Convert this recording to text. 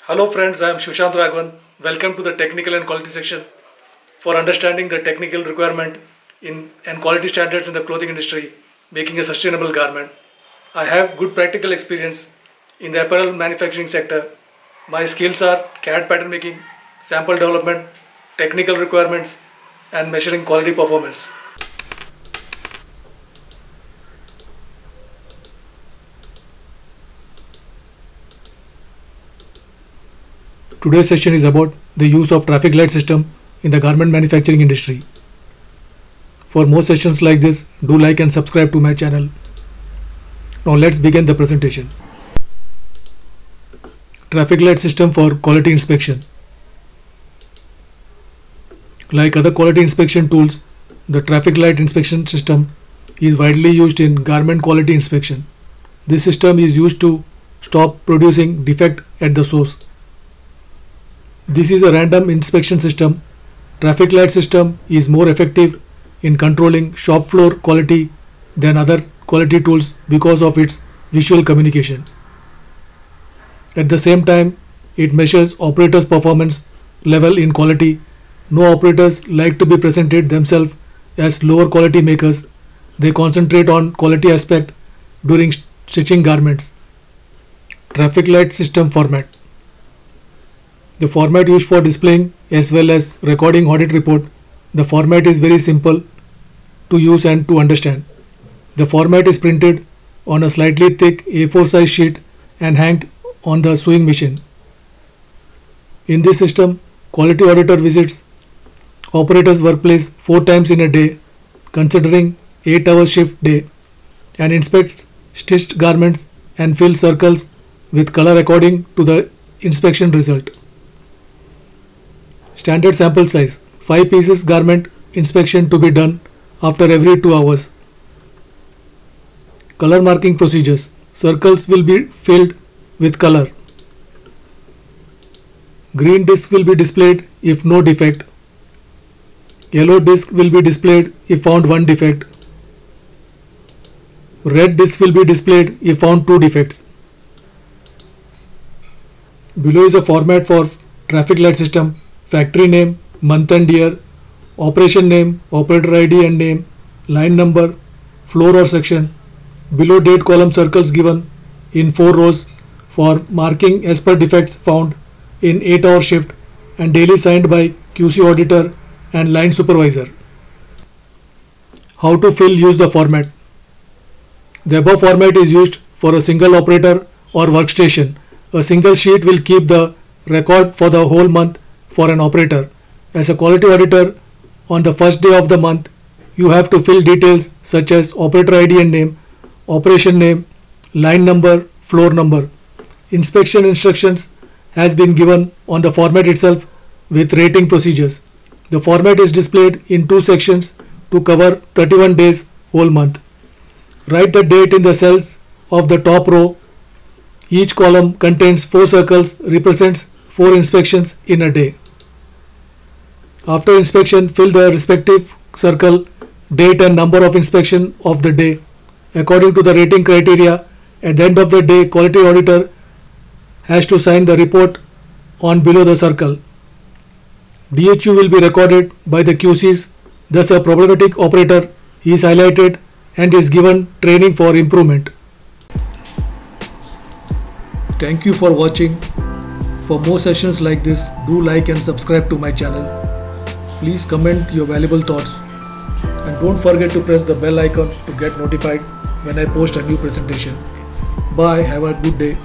Hello friends, I am Sushant Raghavan. Welcome to the technical and quality section for understanding the technical requirement and quality standards in the clothing industry, making a sustainable garment. I have good practical experience in the apparel manufacturing sector. My skills are CAD pattern making, sample development, technical requirements and measuring quality performance. Today's session is about the use of traffic light system in the garment manufacturing industry. For more sessions like this, do like and subscribe to my channel. Now let's begin the presentation. Traffic light system for quality inspection. Like other quality inspection tools, the traffic light inspection system is widely used in garment quality inspection. This system is used to stop producing defect at the source. This is a random inspection system. Traffic light system is more effective in controlling shop floor quality than other quality tools because of its visual communication. At the same time, it measures operators' performance level in quality. No operators like to be presented themselves as lower quality makers. They concentrate on quality aspect during stitching garments. Traffic light system format. The format used for displaying as well as recording audit report. The format is very simple to use and to understand. The format is printed on a slightly thick A4 size sheet and hanged on the sewing machine. In this system, quality auditor visits operator's workplace 4 times in a day, considering 8-hour shift day, and inspects stitched garments and fills circles with color according to the inspection result. Standard sample size 5 pieces garment inspection to be done after every 2 hours. Color marking procedures. Circles will be filled with color. Green disc will be displayed if no defect. Yellow disc will be displayed if found 1 defect. Red disc will be displayed if found 2 defects. Below is a format for traffic light system. Factory name, month and year, operation name, operator ID and name, line number, floor or section. Below date column circles given in 4 rows for marking as per defects found in 8-hour shift and daily signed by QC auditor and line supervisor. How to use the format. The above format is used for a single operator or workstation. A single sheet will keep the record for the whole month. For an operator, as a quality auditor, on the first day of the month, you have to fill details such as operator ID and name, operation name, line number, floor number. Inspection instructions has been given on the format itself with rating procedures. The format is displayed in 2 sections to cover 31 days whole month. Write the date in the cells of the top row. Each column contains 4 circles, represents 4 inspections in a day. After inspection, fill the respective circle, date and number of inspection of the day according to the rating criteria. At the end of the day, quality auditor has to sign the report on below the circle. DHU will be recorded by the QCs. Thus, a problematic operator is highlighted and is given training for improvement. Thank you for watching. For more sessions like this, do like and subscribe to my channel. Please comment your valuable thoughts and don't forget to press the bell icon to get notified when I post a new presentation. Bye, have a good day.